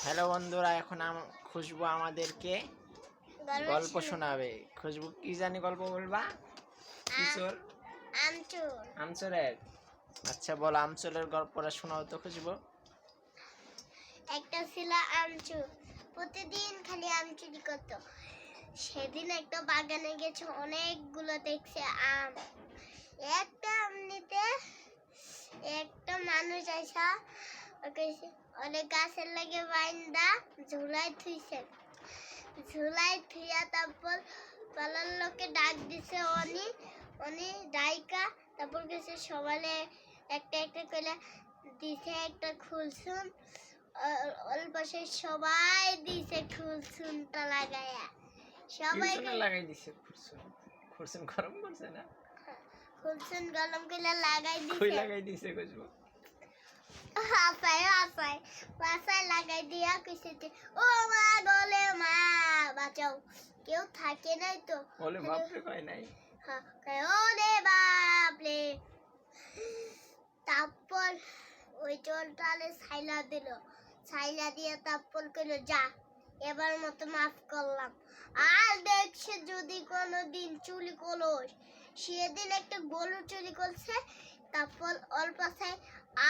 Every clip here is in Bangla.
হ্যালো বন্ধুরা, এখন খুশবু আমাদেরকে গল্প শোনাবে। খুশবু কি জানি গল্প বলবা? কিশোর আমচোরের। আচ্ছা বলো, আমচোরের গল্পটা শোনাও তো খুশবু। একটা ছিল আমচুর, প্রতিদিন খালি আমচুরি করতো। সেদিন একটা বাগানে গেছে, অনেকগুলো দেখছে আম। একটা আম নিতে একটা মানুষ আইসা অনেক গাছের লাগে বাইন্দা ঝুলাই থুইছে। ঝুলাই থুইয়া তারপর পালার লোকে ডাক দিছে অনি ডাইকা। তারপর গেছে সবালে একটা একটা করে দিছে একটা খুলসুন। পাশে সবাই দিছে খুলসুনটা লাগায়া, সবাই লাগাই দিছে। খুলসুন গরম করছে না? খুলসুন গরম করে লাগাই দিছে। কই লাগাই দিছে খুশবু? বাসায় লাগাই দিয়া কইছে যে ও মা গলে মা বাঁচাও, কেউ থাকে নাই তো। বলে বাপ রে কয় নাই? হ্যাঁ কয় ও রে বাপ রে। তারপর ওই জলটালে ছাইলা দিল, ছাইলা দিয়ে তারপর কইল যা এবার মতো মাফ করলাম। আর দেখছে যদি কোনোদিন চুরি করস, সেদিন একটা গরু চুরি করছে। তারপর ওর পাশে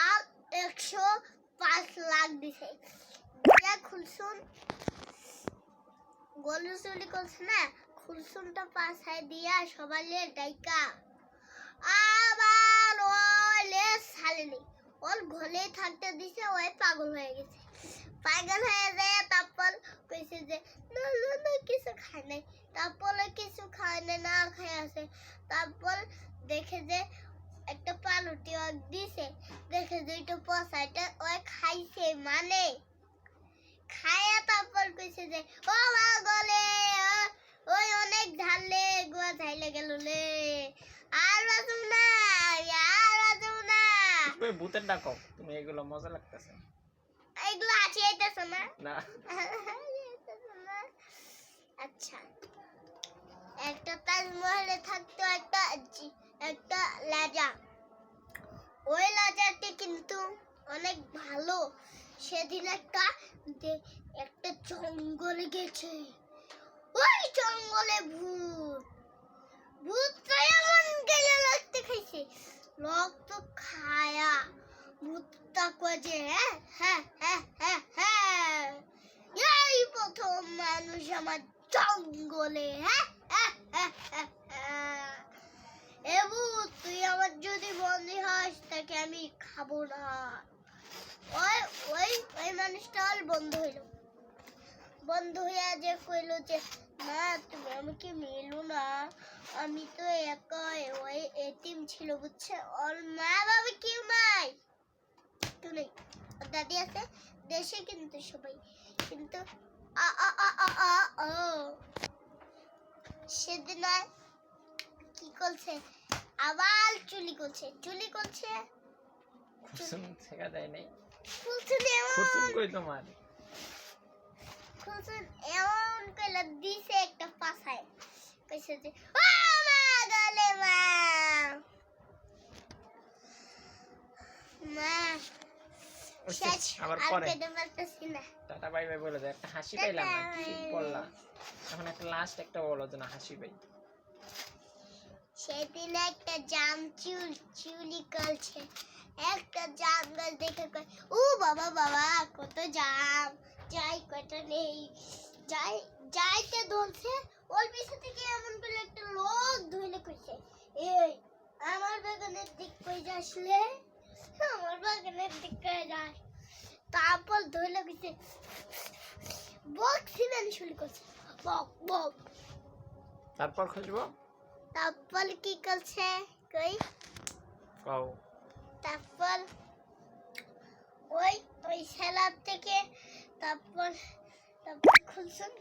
আর 105 লাখ দিছে। খুলসুন গরু চুরি করছে না, খুলসুনটা পাশায় দিয়া সবাই ডাইকা আবার ওলে ছাড়েনি, ওর ঘরে থাকতে দিছে। ওই পাগল হয়ে গেছে। পাগল হয়ে যায় তারপর কইছে যে না না না কিছু খায় নাই। তারপর কিছু খায় না খায় আছে। তারপর দেখে যে একটা পালুটি দিছে, দেখে যে এটা পচাইটা ওই খাইছে, মানে খায়া তারপর কইছে যে ও মা গলে ওই অনেক ঝাললে গোয়া ঝাইলে গেল লে, আর বাঁচব না, আর বাঁচব না। তুমি ভূতের ডাকো, তুমি এগুলো মজা লাগতেছে। এগুলো আছে এইটাছ না? না। আচ্ছা, একটা তাজমহলে থাকতো একটা রাজা। ওই রাজাটি কিন্তু অনেক ভালো। সেদিন একটা জঙ্গলে গেছে। ওই জঙ্গলে ভূত এমন গেলে রক্ত খাইছে, রক্ত খায়া ভূতটা কয়ে হ্যাঁ হ্যাঁ হ্যাঁ হ্যাঁ এই প্রথম মানুষ আমার জঙ্গলে। হ্যাঁ হ্যাঁ হ্যাঁ হ্যাঁ এবু তুই আমার যদি বন্দি হস তাকে আমি খাবো না। ওই ওই ওই মানুষটা আর বন্ধু হইয়া যে কইলো যে না তুমি আমাকে মেলো না, আমি তো একা, ওই এতিম ছিল বুঝছে। ওর মা বাবা কেউ নাই, কেউ নেই। দাদি আছে দেশে, কিন্তু সবাই কিন্তু সেদিন কি করছে, আবার চুলি করছে। খুলসুন ছেকা দেয় নাই? খুলসুন কই তোমার? খুলসুন এমন কইলা দিছে একটা পাছায়, কইছে যে ও মা গলে মা মা। শেষ, আবার আর পরে পেতে পারতেছি না। টাটা বাই বাই বলে দাও। একটা হাসি পাইলাম না, কি বললা? এখন একটা লাস্ট একটা বলো যে না হাসি পাই। সেদিন একটা জাম চুরি করছে। একটা জাম গাছ দেখে কয় ও বাবা বাবা কত জাম, যাই কয়টা নেই, যাইতে ধরছে। ওর পিছু থেকে এমন করে একটা লোক ধরে কইছে এই আমার বাগানের দিক কই যাসলে, আমার বাগানের দিক কই যাস। তারপর ধরে কইছে বক সিমেন্ট শুরু করছে, বক বক। তারপর খুঁজবো, তারপর কি করছে কই কও। তারপর ওই সেলার থেকে তারপর খুলছুন